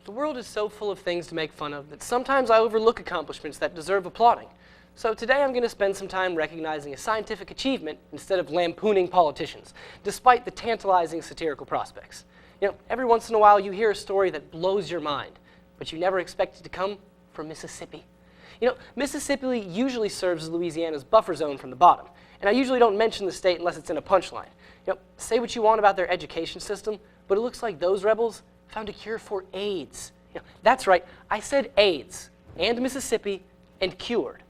The world is so full of things to make fun of that sometimes I overlook accomplishments that deserve applauding. So today I'm going to spend some time recognizing a scientific achievement instead of lampooning politicians, despite the tantalizing satirical prospects. You know, every once in a while you hear a story that blows your mind, but you never expect it to come from Mississippi. You know, Mississippi usually serves as Louisiana's buffer zone from the bottom, and I usually don't mention the state unless it's in a punchline. You know, say what you want about their education system, but it looks like those rebels found a cure for AIDS. You know, that's right, I said AIDS, and Mississippi, and cured,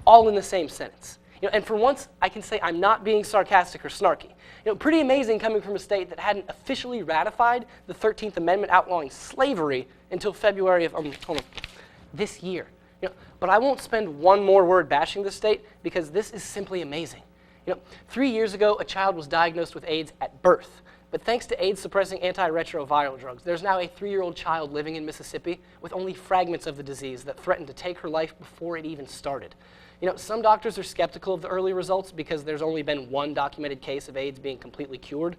all in the same sentence. You know, and for once, I can say I'm not being sarcastic or snarky. You know, pretty amazing coming from a state that hadn't officially ratified the 13th Amendment outlawing slavery until February of this year. You know, but I won't spend one more word bashing this state because this is simply amazing. You know, 3 years ago, a child was diagnosed with AIDS at birth. But thanks to AIDS-suppressing antiretroviral drugs, there's now a 3-year-old child living in Mississippi with only fragments of the disease that threatened to take her life before it even started. You know, some doctors are skeptical of the early results because there's only been one documented case of AIDS being completely cured.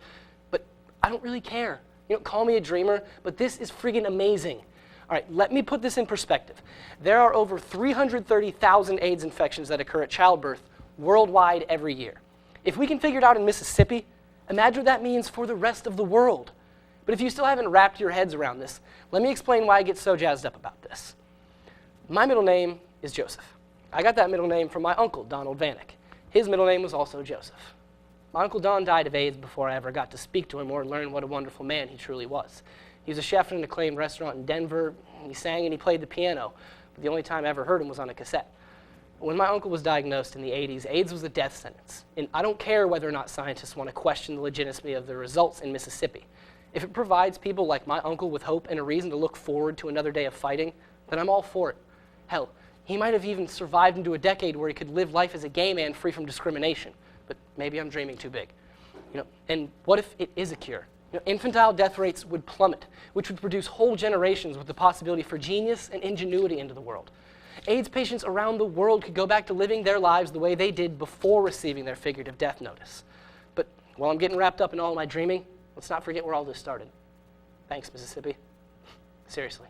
But I don't really care. You know, call me a dreamer, but this is friggin' amazing. All right, let me put this in perspective. There are over 330,000 AIDS infections that occur at childbirth worldwide every year. If we can figure it out in Mississippi, imagine what that means for the rest of the world. But if you still haven't wrapped your heads around this, let me explain why I get so jazzed up about this. My middle name is Joseph. I got that middle name from my uncle, Donald Vanek. His middle name was also Joseph. My Uncle Don died of AIDS before I ever got to speak to him or learn what a wonderful man he truly was. He was a chef in an acclaimed restaurant in Denver. He sang and he played the piano, but the only time I ever heard him was on a cassette. When my uncle was diagnosed in the 80s, AIDS was a death sentence. And I don't care whether or not scientists want to question the legitimacy of the results in Mississippi. If it provides people like my uncle with hope and a reason to look forward to another day of fighting, then I'm all for it. Hell, he might have even survived into a decade where he could live life as a gay man free from discrimination. But maybe I'm dreaming too big. You know, and what if it is a cure? You know, infantile death rates would plummet, which would produce whole generations with the possibility for genius and ingenuity into the world. AIDS patients around the world could go back to living their lives the way they did before receiving their figurative death notice. But while I'm getting wrapped up in all my dreaming, let's not forget where all this started. Thanks, Mississippi. Seriously.